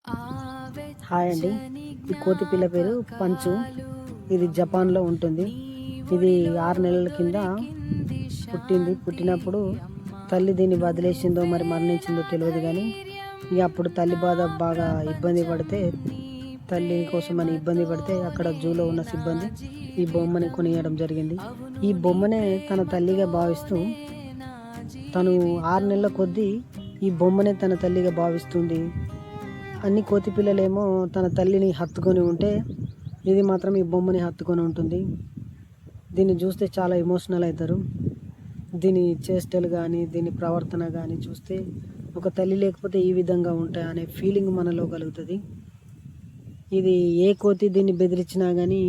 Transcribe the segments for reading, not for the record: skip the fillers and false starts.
Hi అండి. ఈ కోతి పిల్ల పేరు పంచు. ఇది జపాన్లో ఉంటుంది. ఇది 6 నెలల కింద పుట్టింది. పుట్టినప్పుడు తల్లి దీన్ని వదిలేసిందో మరి మరణించిందో తెలియదు, కానీ ఇక అప్పుడు తల్లి బాగా ఇబ్బంది పడితే, తల్లి కోసం అని ఇబ్బంది పడితే అక్కడ జూలో ఉన్న సిబ్బంది ఈ బొమ్మని కొనియడం జరిగింది. ఈ బొమ్మనే తన తల్లిగా భావిస్తూ తను 6 నెలల కొద్దీ ఈ బొమ్మనే తన తల్లిగా భావిస్తుంది. అన్ని కోతి పిల్లలేమో తన తల్లిని హత్తుకొని ఉంటే, ఇది మాత్రం ఈ బొమ్మని హత్తుకొని ఉంటుంది. దీన్ని చూస్తే చాలా ఎమోషనల్ అవుతారు. దీని చేష్టలు కానీ దీని ప్రవర్తన కానీ చూస్తే ఒక తల్లి లేకపోతే ఈ విధంగా ఉంటాయి అనే ఫీలింగ్ మనలో కలుగుతుంది. ఇది ఏ కోతి దీన్ని బెదిరించినా కానీ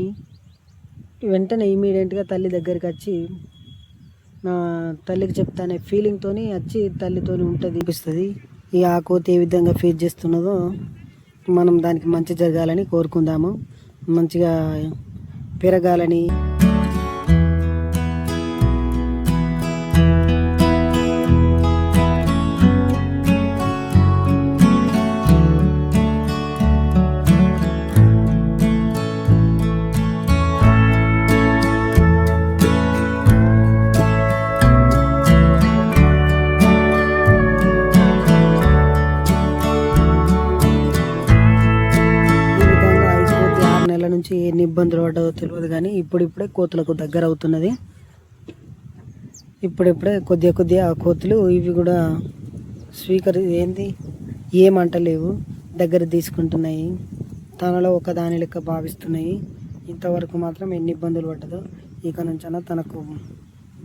వెంటనే ఇమీడియట్గా తల్లి దగ్గరికి వచ్చి నా తల్లికి చెప్తానే ఫీలింగ్తో వచ్చి తల్లితో ఉంటుంది అనిపిస్తుంది. ఇక ఆ కోతి ఏ విధంగా ఫేస్ చేస్తున్నదో మనం దానికి మంచి జరగాలని కోరుకుందాము, మంచిగా పెరగాలని. నుంచి ఎన్ని ఇబ్బందులు పడ్డదో తెలియదు, కానీ ఇప్పుడిప్పుడే కోతులకు దగ్గర అవుతున్నది. ఇప్పుడిప్పుడే కొద్దిగా ఆ కోతులు ఇవి కూడా ఏమంటలేవు, దగ్గర తీసుకుంటున్నాయి, తనలో ఒక దాని లెక్క భావిస్తున్నాయి. ఇంతవరకు మాత్రం ఎన్ని ఇబ్బందులు పడ్డదో ఇక నుంచైనా తనకు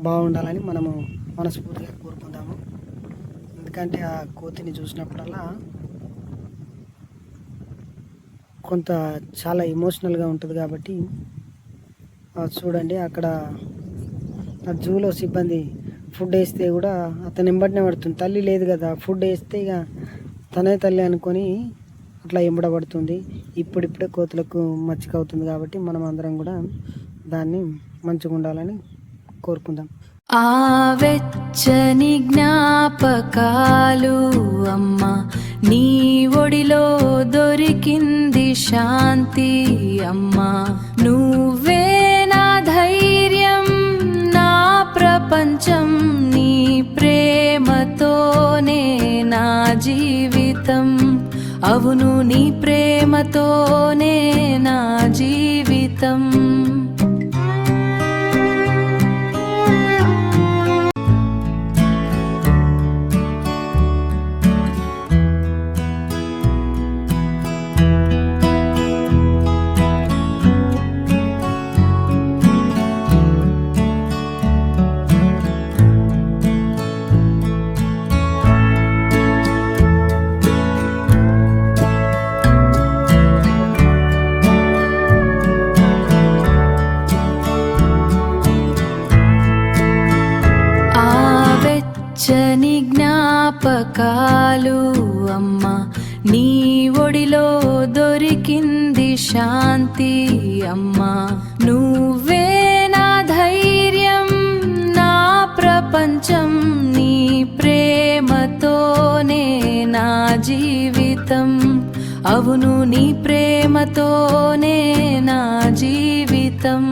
బాగుండాలని మనము మనస్ఫూర్తిగా కోరుకుందాము. ఎందుకంటే ఆ కోతిని చూసినప్పుడల్లా కొంత చాలా ఎమోషనల్గా ఉంటుంది. కాబట్టి చూడండి, అక్కడ ఆ జూలో సిబ్బంది ఫుడ్ వేస్తే కూడా అతను ఎంబడినే పడుతుంది. తల్లి లేదు కదా, ఫుడ్ వేస్తే ఇక తనే తల్లి అనుకొని అట్లా ఎంబడబడుతుంది. ఇప్పుడిప్పుడే కోతులకు మచ్చిక అవుతుంది. కాబట్టి మనం అందరం కూడా దాన్ని మంచిగా ఉండాలని కోరుకుందాం. ఆ వెచ్చని జ్ఞాపకాలు అమ్మ, నీ ఒడిలో దొరికింది శాంతి అమ్మ. నువ్వే నా ధైర్యం, నా ప్రపంచం, నీ ప్రేమతోనే నా జీవితం. అవును, నీ ప్రేమతోనే నా జీవితం. వెచ్చని జ్ఞాపకాలు అమ్మ, నీ ఒడిలో దొరికింది శాంతి అమ్మ. నువ్వే నా ధైర్యం, నా ప్రపంచం, నీ ప్రేమతోనే నా జీవితం. అవును, నీ ప్రేమతోనే నా జీవితం.